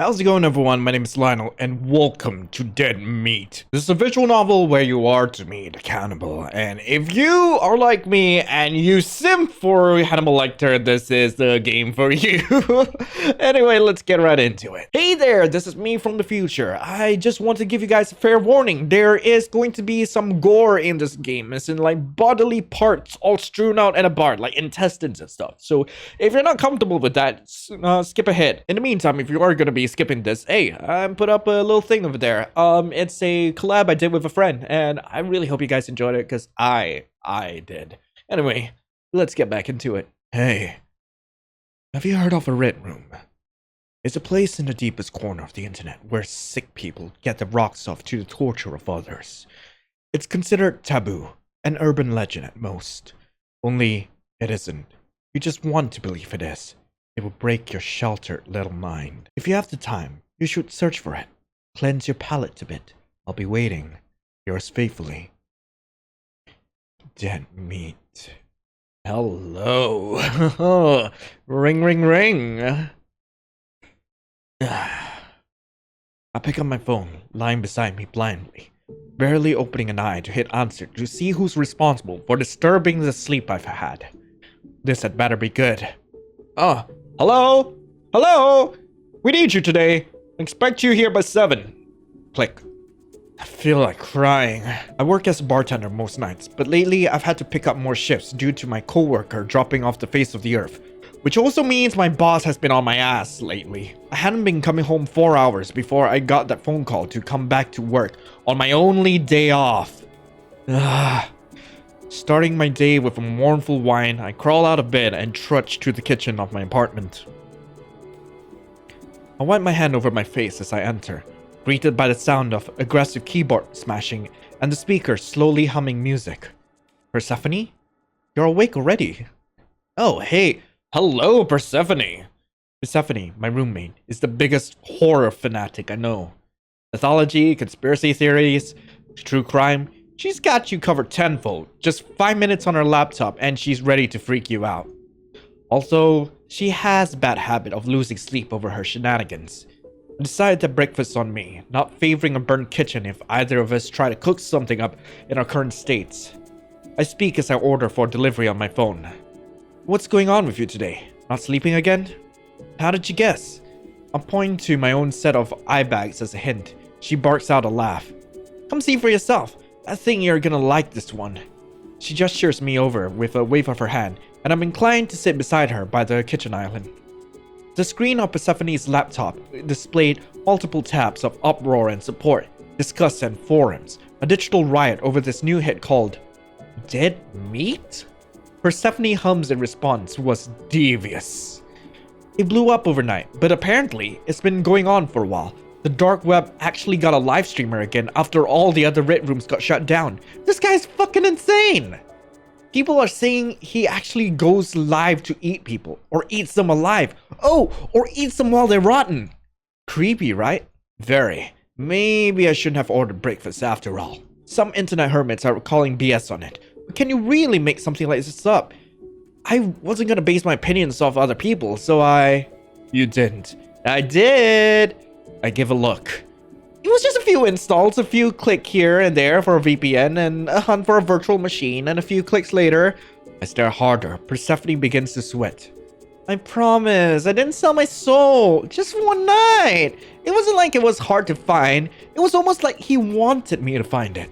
How's it going, everyone? My name is Lionel, and welcome to Dead Meat. This is a visual novel where you are to meet a cannibal, and if you are like me and you simp for Hannibal Lecter, this is the game for you. Anyway, let's get right into it. Hey there, this is me from the future. I just want to give you guys a fair warning. There is going to be some gore in this game. It's in like bodily parts all strewn out and apart, like intestines and stuff. So if you're not comfortable with that, skip ahead. In the meantime, if you are going to be skipping this, hey, I put up a little thing over there. It's a collab I did with a friend, and I really hope you guys enjoyed it, because I did. Anyway, let's get back into it. Hey, have you heard of a Red Room? It's a place in the deepest corner of the internet where sick people get the rocks off to the torture of others. It's considered taboo, an urban legend at most. Only, it isn't. You just want to believe it is. It will break your sheltered little mind. If you have the time, you should search for it. Cleanse your palate a bit. I'll be waiting. Yours faithfully, Dead Meat. Hello. Ring, ring, ring. I pick up my phone, lying beside me blindly, barely opening an eye to hit answer to see who's responsible for disturbing the sleep I've had. This had better be good. Oh, hello? Hello? We need you today. Expect you here by 7. Click. I feel like crying. I work as a bartender most nights, but lately I've had to pick up more shifts due to my coworker dropping off the face of the earth, which also means my boss has been on my ass lately. I hadn't been coming home 4 hours before I got that phone call to come back to work on my only day off. Starting my day with a mournful whine, I crawl out of bed and trudge to the kitchen of my apartment. I wipe my hand over my face as I enter, greeted by the sound of aggressive keyboard smashing and the speaker slowly humming music. Persephone? You're awake already. Oh, hey. Hello, Persephone. Persephone, my roommate, is the biggest horror fanatic I know. Mythology, conspiracy theories, true crime. She's got you covered tenfold. Just 5 minutes on her laptop and she's ready to freak you out. Also, she has a bad habit of losing sleep over her shenanigans. I decided to breakfast on me, not favoring a burnt kitchen if either of us try to cook something up in our current states. I speak as I order for delivery on my phone. What's going on with you today? Not sleeping again? How did you guess? I'm pointing to my own set of eye bags as a hint. She barks out a laugh. Come see for yourself. I think you're gonna like this one. She gestures me over with a wave of her hand, and I'm inclined to sit beside her by the kitchen island. The screen of Persephone's laptop displayed multiple tabs of uproar and support, discuss and forums, a digital riot over this new hit called Dead Meat? Persephone hums in response was devious. It blew up overnight, but apparently it's been going on for a while. The dark web actually got a live streamer again after all the other Red Rooms got shut down. This guy's fucking insane! People are saying he actually goes live to eat people, or eats them alive. Oh, or eats them while they're rotten. Creepy, right? Very. Maybe I shouldn't have ordered breakfast after all. Some internet hermits are calling BS on it. But can you really make something like this up? I wasn't gonna base my opinions off other people, so You didn't. I did! I give a look. It was just a few installs, a few click here and there for a VPN, and a hunt for a virtual machine, and a few clicks later, I stare harder. Persephone begins to sweat. I promise, I didn't sell my soul. Just one night. It wasn't like it was hard to find. It was almost like he wanted me to find it.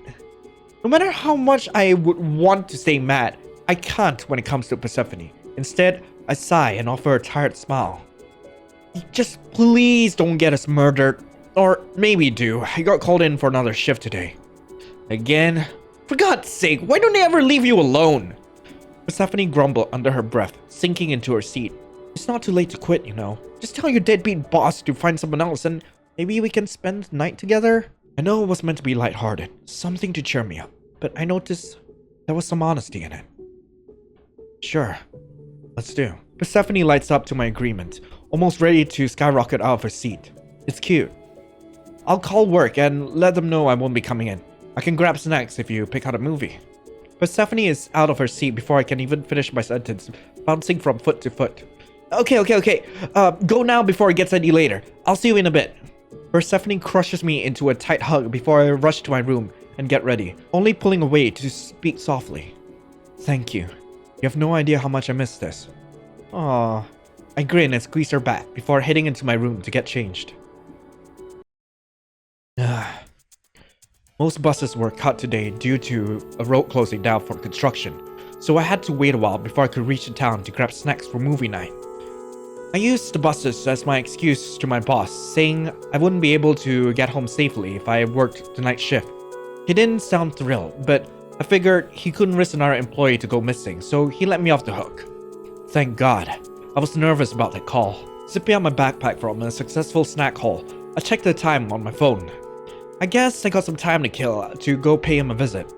No matter how much I would want to stay mad, I can't when it comes to Persephone. Instead, I sigh and offer a tired smile. Just please don't get us murdered. Or maybe do. I got called in for another shift today. Again? For God's sake, why don't they ever leave you alone? Persephone grumbled under her breath, sinking into her seat. It's not too late to quit, you know. Just tell your deadbeat boss to find someone else and maybe we can spend the night together? I know it was meant to be lighthearted, something to cheer me up, but I noticed there was some honesty in it. Sure, let's do. Persephone lights up to my agreement, almost ready to skyrocket out of her seat. It's cute. I'll call work and let them know I won't be coming in. I can grab snacks if you pick out a movie. Persephone is out of her seat before I can even finish my sentence, bouncing from foot to foot. Okay. Go now before it gets any later. I'll see you in a bit. Persephone crushes me into a tight hug before I rush to my room and get ready, only pulling away to speak softly. Thank you. You have no idea how much I miss this. Aww. I grin and squeeze her back before heading into my room to get changed. Most buses were cut today due to a road closing down for construction, so I had to wait a while before I could reach the town to grab snacks for movie night. I used the buses as my excuse to my boss, saying I wouldn't be able to get home safely if I worked the night shift. He didn't sound thrilled, but I figured he couldn't risk another employee to go missing, so he let me off the hook. Thank God. I was nervous about that call. Zipping out my backpack from a successful snack haul, I checked the time on my phone. I guess I got some time to kill to go pay him a visit.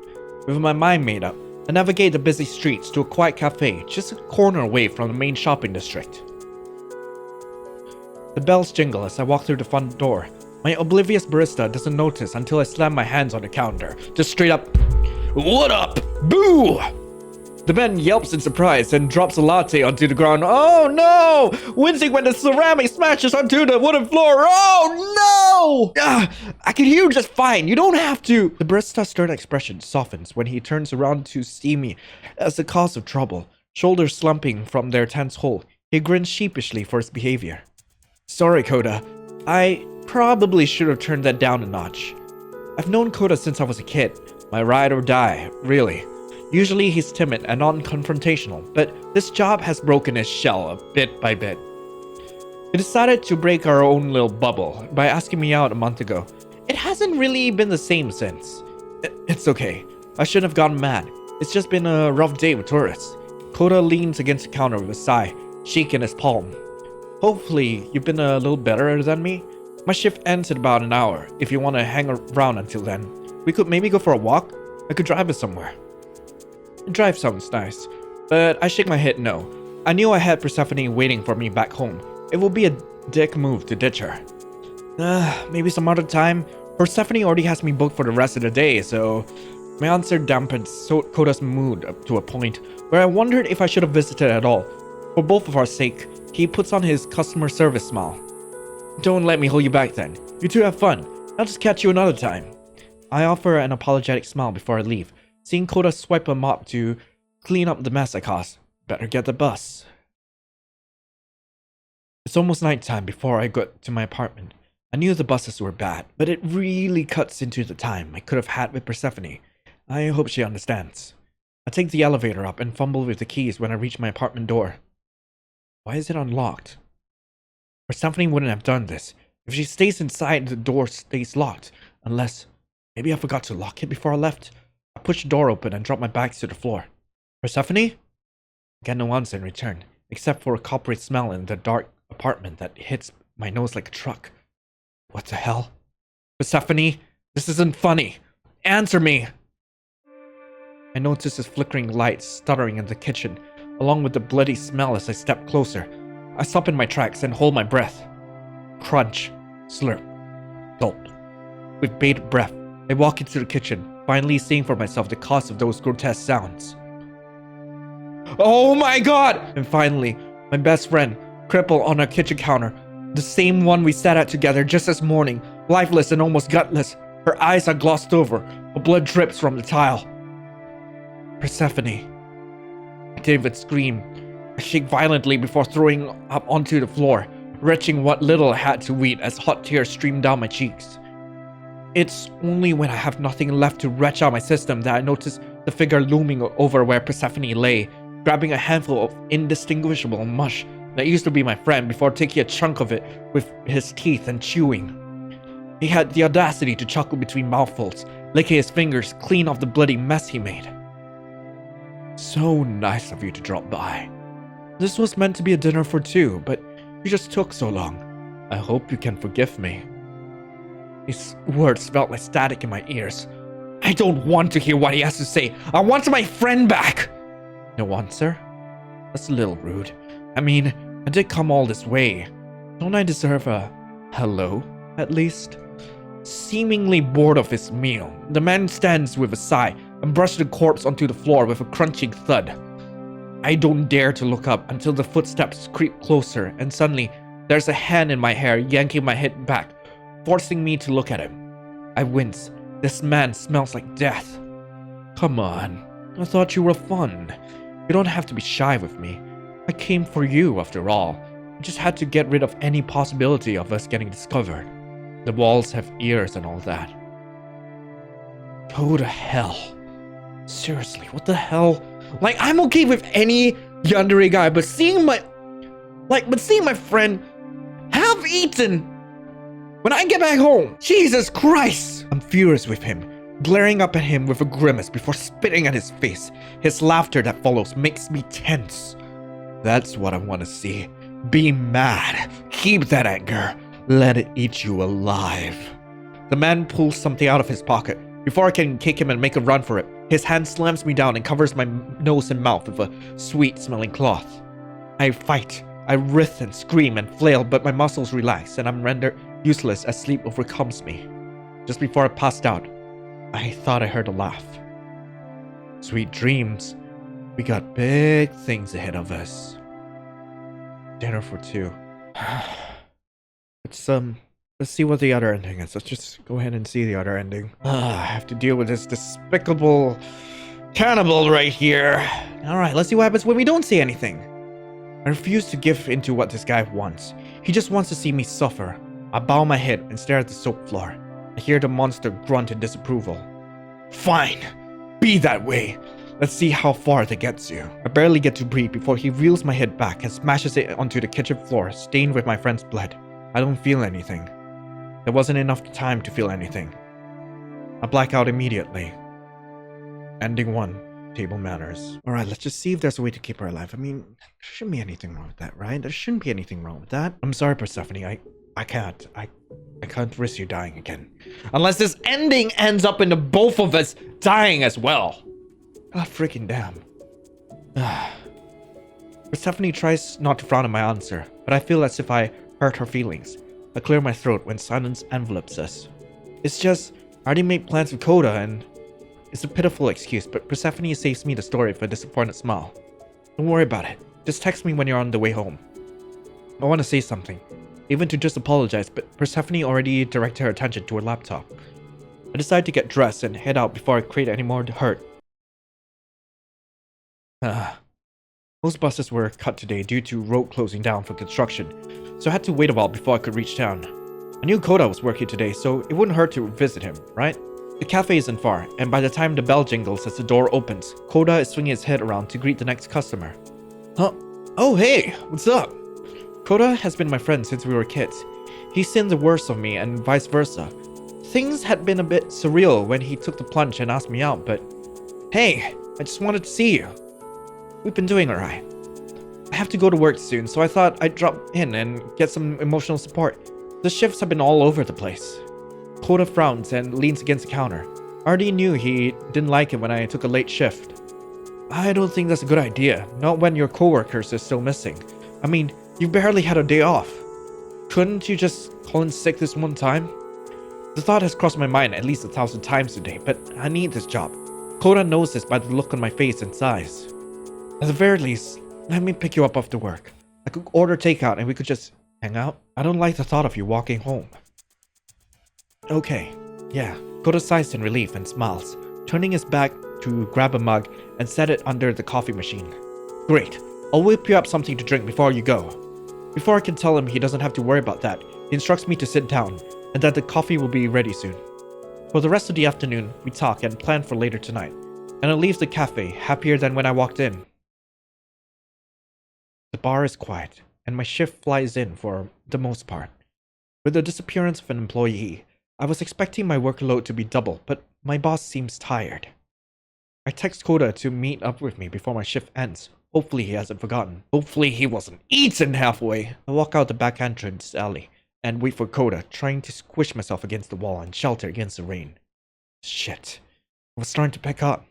With my mind made up, I navigate the busy streets to a quiet cafe just a corner away from the main shopping district. The bells jingle as I walk through the front door. My oblivious barista doesn't notice until I slam my hands on the counter, just straight up, "What up? Boo!" The man yelps in surprise and drops a latte onto the ground. Oh no! Wincing when the ceramic smashes onto the wooden floor. Oh no! I can hear you just fine. You don't have to. The barista's stern expression softens when he turns around to see me as the cause of trouble. Shoulders slumping from their tense hold, he grins sheepishly for his behavior. Sorry, Coda. I probably should have turned that down a notch. I've known Coda since I was a kid. My ride or die, really. Usually he's timid and non-confrontational, but this job has broken his shell bit by bit. We decided to break our own little bubble by asking me out a month ago. It hasn't really been the same since. It's okay. I shouldn't have gotten mad. It's just been a rough day with tourists. Coda leans against the counter with a sigh, shaking his palm. Hopefully, you've been a little better than me. My shift ends in about an hour. If you want to hang around until then, we could maybe go for a walk. I could drive us somewhere. Drive sounds nice, but I shake my head no. I knew I had Persephone waiting for me back home. It would be a dick move to ditch her. Maybe some other time. Persephone already has me booked for the rest of the day, so... My answer dampened Coda's mood up to a point where I wondered if I should have visited at all. For both of our sake, he puts on his customer service smile. Don't let me hold you back then. You two have fun. I'll just catch you another time. I offer an apologetic smile before I leave, seeing Coda swipe a mop to clean up the mess I caused. Better get the bus. It's almost nighttime before I got to my apartment. I knew the buses were bad, but it really cuts into the time I could have had with Persephone. I hope she understands. I take the elevator up and fumble with the keys when I reach my apartment door. Why is it unlocked? Persephone wouldn't have done this. If she stays inside, the door stays locked. Unless, maybe I forgot to lock it before I left. I push the door open and drop my bags to the floor. Persephone? I get no answer in return, except for a coppery smell in the dark apartment that hits my nose like a truck. What the hell? Persephone, this isn't funny. Answer me! I notice his flickering lights stuttering in the kitchen, along with the bloody smell as I step closer. I stop in my tracks and hold my breath. Crunch, slurp, gulp. With bated breath, I walk into the kitchen, finally seeing for myself the cause of those grotesque sounds. Oh my god! And finally, my best friend, crippled on our kitchen counter, the same one we sat at together just this morning, lifeless and almost gutless. Her eyes are glossed over, her blood drips from the tile. Persephone. I didn't even scream. I shake violently before throwing up onto the floor, retching what little I had to eat as hot tears stream down my cheeks. It's only when I have nothing left to retch out my system that I notice the figure looming over where Persephone lay, grabbing a handful of indistinguishable mush that used to be my friend before taking a chunk of it with his teeth and chewing. He had the audacity to chuckle between mouthfuls, licking his fingers clean off the bloody mess he made. So nice of you to drop by. This was meant to be a dinner for two, but you just took so long. I hope you can forgive me. His words felt like static in my ears. I don't want to hear what he has to say. I want my friend back! No answer? That's a little rude. I mean, I did come all this way. Don't I deserve a hello, at least? Seemingly bored of his meal, the man stands with a sigh and brushes the corpse onto the floor with a crunching thud. I don't dare to look up until the footsteps creep closer, and suddenly there's a hand in my hair yanking my head back, forcing me to look at him. I wince. This man smells like death. Come on, I thought you were fun. You don't have to be shy with me. I came for you after all. I just had to get rid of any possibility of us getting discovered. The walls have ears and all that. Go to hell. Seriously, what the hell? Like, I'm okay with any yandere guy, but seeing my friend have eaten when I get back home, Jesus Christ! I'm furious with him, glaring up at him with a grimace before spitting at his face. His laughter that follows makes me tense. That's what I want to see. Be mad. Keep that anger. Let it eat you alive. The man pulls something out of his pocket. Before I can kick him and make a run for it, his hand slams me down and covers my nose and mouth with a sweet-smelling cloth. I fight. I writhe and scream and flail, but my muscles relax and I'm rendered useless as sleep overcomes me. Just before I passed out, I thought I heard a laugh. Sweet dreams. We got big things ahead of us. Dinner for two. Let's see what the other ending is. Let's just go ahead and see the other ending. I have to deal with this despicable cannibal right here. Alright, let's see what happens when we don't see anything. I refuse to give in to what this guy wants. He just wants to see me suffer. I bow my head and stare at the soap floor. I hear the monster grunt in disapproval. Fine, be that way. Let's see how far that gets you. I barely get to breathe before he reels my head back and smashes it onto the kitchen floor, stained with my friend's blood. I don't feel anything. There wasn't enough time to feel anything. I black out immediately. Ending 1. Table manners. Alright, let's just see if there's a way to keep her alive. I mean, there shouldn't be anything wrong with that, right? There shouldn't be anything wrong with that. I'm sorry, Persephone. I can't. I can't risk you dying again. Unless this ending ends up in the both of us dying as well. Ah, freaking damn. Persephone tries not to frown at my answer, but I feel as if I hurt her feelings. I clear my throat when silence envelops us. It's just, I already made plans with Coda and it's a pitiful excuse, but Persephone saves me the story with a disappointed smile. Don't worry about it. Just text me when you're on the way home. I want to say something, even to just apologize, but Persephone already directed her attention to her laptop. I decide to get dressed and head out before I create any more hurt. Most buses were cut today due to road closing down for construction, so I had to wait a while before I could reach town. I knew Coda was working today, so it wouldn't hurt to visit him, right? The cafe isn't far, and by the time the bell jingles as the door opens, Coda is swinging his head around to greet the next customer. Huh? Oh hey, what's up? Coda has been my friend since we were kids. He's seen the worst of me and vice versa. Things had been a bit surreal when he took the plunge and asked me out, but hey, I just wanted to see you. We've been doing alright. I have to go to work soon, so I thought I'd drop in and get some emotional support. The shifts have been all over the place. Coda frowns and leans against the counter. I already knew he didn't like it when I took a late shift. I don't think that's a good idea, not when your coworkers are still missing. I mean, you barely had a day off. Couldn't you just call in sick this one time? The thought has crossed my mind at least 1,000 times today, but I need this job. Coda knows this by the look on my face and sighs. At the very least, let me pick you up after work. I could order takeout and we could just hang out. I don't like the thought of you walking home. Okay, yeah. Coda sighs in relief and smiles, turning his back to grab a mug and set it under the coffee machine. Great. I'll whip you up something to drink before you go. Before I can tell him he doesn't have to worry about that, he instructs me to sit down and that the coffee will be ready soon. For the rest of the afternoon, we talk and plan for later tonight, and I leave the cafe happier than when I walked in. The bar is quiet, and my shift flies in for the most part. With the disappearance of an employee, I was expecting my workload to be double, but my boss seems tired. I text Coda to meet up with me before my shift ends. Hopefully he hasn't forgotten. Hopefully he wasn't eaten halfway. I walk out the back entrance alley and wait for Coda, trying to squish myself against the wall and shelter against the rain. Shit. I was starting to pick up.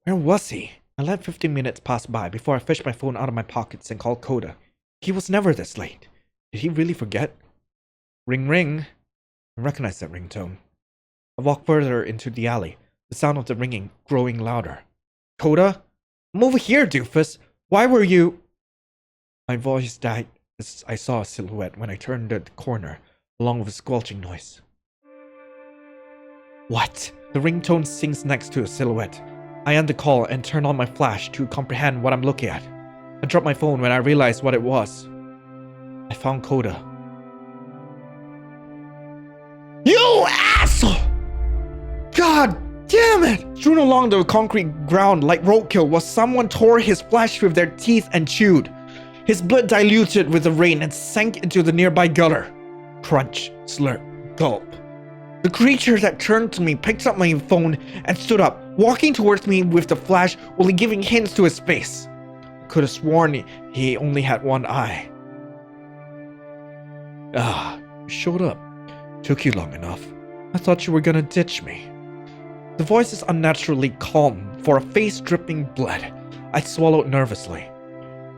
Where was he? I let 15 minutes pass by before I fished my phone out of my pockets and called Coda. He was never this late. Did he really forget? Ring ring. I recognize that ringtone. I walk further into the alley, the sound of the ringing growing louder. Coda? I'm over here, doofus. Why were you... My voice died as I saw a silhouette when I turned the corner, along with a squelching noise. What? The ringtone sings next to a silhouette. I end the call and turn on my flash to comprehend what I'm looking at. I dropped my phone when I realized what it was. I found Coda. You asshole! God damn it! Strewn along the concrete ground like roadkill was someone tore his flesh with their teeth and chewed. His blood diluted with the rain and sank into the nearby gutter. Crunch, slurp, gulp. The creature that turned to me picked up my phone and stood up, walking towards me with the flash while giving hints to his face. I could have sworn he only had one eye. Ah, you showed up. Took you long enough. I thought you were gonna ditch me. The voice is unnaturally calm for a face dripping blood. I swallowed nervously.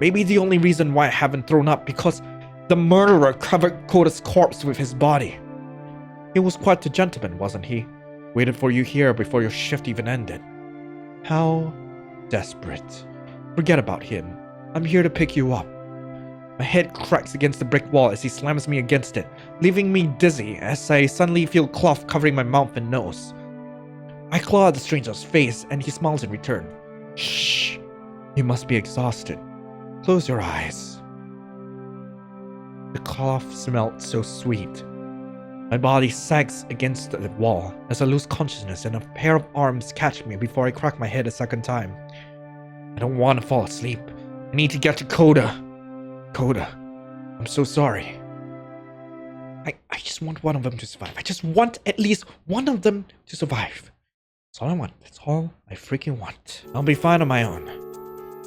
Maybe the only reason why I haven't thrown up because the murderer covered Coda's corpse with his body. He was quite the gentleman, wasn't he? Waited for you here before your shift even ended. How desperate. Forget about him. I'm here to pick you up. My head cracks against the brick wall as he slams me against it, leaving me dizzy as I suddenly feel cloth covering my mouth and nose. I claw at the stranger's face and he smiles in return. Shh. You must be exhausted. Close your eyes. The cloth smelled so sweet. My body sags against the wall as I lose consciousness and a pair of arms catch me before I crack my head a second time. I don't want to fall asleep. I need to get to Coda. Coda, I'm so sorry. I just want one of them to survive. I just want at least one of them to survive. That's all I want. That's all I freaking want. I'll be fine on my own.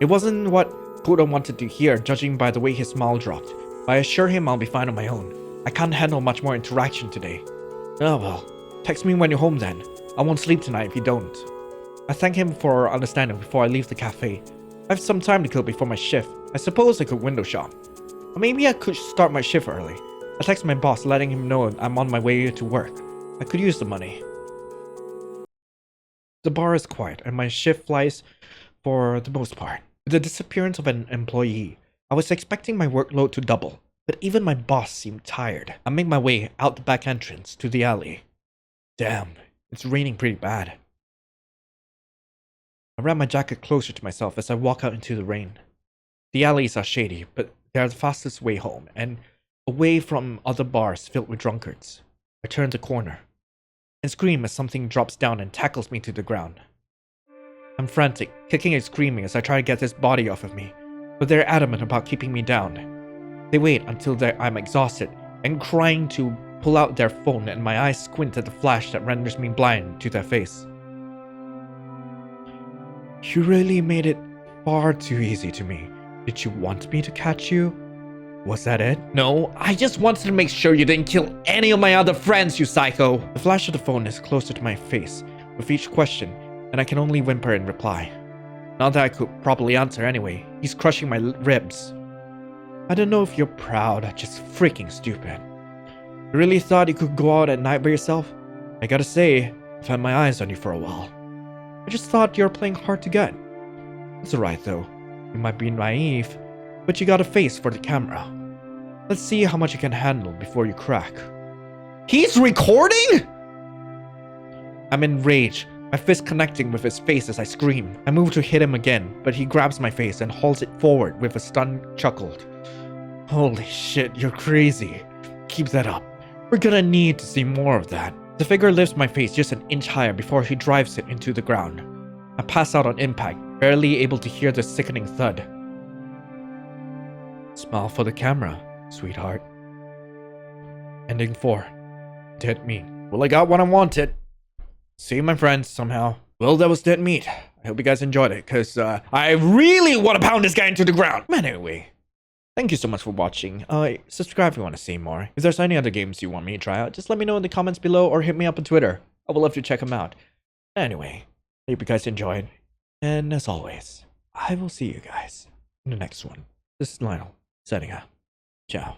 It wasn't what Coda wanted to hear, judging by the way his smile dropped. But I assure him I'll be fine on my own. I can't handle much more interaction today. Oh well, text me when you're home then. I won't sleep tonight if you don't. I thank him for understanding before I leave the cafe. I have some time to kill before my shift. I suppose I could window shop. Or maybe I could start my shift early. I text my boss letting him know I'm on my way to work. I could use the money. The bar is quiet and my shift flies for the most part. With the disappearance of an employee, I was expecting my workload to double, but even my boss seemed tired. I make my way out the back entrance to the alley. Damn, it's raining pretty bad. I wrap my jacket closer to myself as I walk out into the rain. The alleys are shady, but they are the fastest way home and away from other bars filled with drunkards. I turn the corner and scream as something drops down and tackles me to the ground. I'm frantic, kicking and screaming as I try to get this body off of me, but they're adamant about keeping me down. They wait until I'm exhausted and crying to pull out their phone, and my eyes squint at the flash that renders me blind to their face. You really made it far too easy to me. Did you want me to catch you? Was that it? No, I just wanted to make sure you didn't kill any of my other friends, you psycho! The flash of the phone is closer to my face with each question, and I can only whimper in reply. Not that I could properly answer anyway. He's crushing my ribs. I don't know if you're proud or just freaking stupid. You really thought you could go out at night by yourself? I gotta say, I've had my eyes on you for a while. I just thought you were playing hard to get. It's alright though. You might be naive, but you got a face for the camera. Let's see how much you can handle before you crack. He's recording?! I'm enraged, my fist connecting with his face as I scream. I move to hit him again, but he grabs my face and holds it forward with a stunned chuckle. Holy shit, you're crazy. Keep that up. We're gonna need to see more of that. The figure lifts my face just an inch higher before he drives it into the ground. I pass out on impact, barely able to hear the sickening thud. Smile for the camera, sweetheart. Ending 4. Dead meat. Well, I got what I wanted. See my friends somehow. Well, that was dead meat. I hope you guys enjoyed it, because I really want to pound this guy into the ground. Man, anyway. Thank you so much for watching. Subscribe if you want to see more. If there's any other games you want me to try out, just let me know in the comments below or hit me up on Twitter. I would love to check them out. Anyway, hope you guys enjoyed. And as always, I will see you guys in the next one. This is Lionel, signing out. Ciao.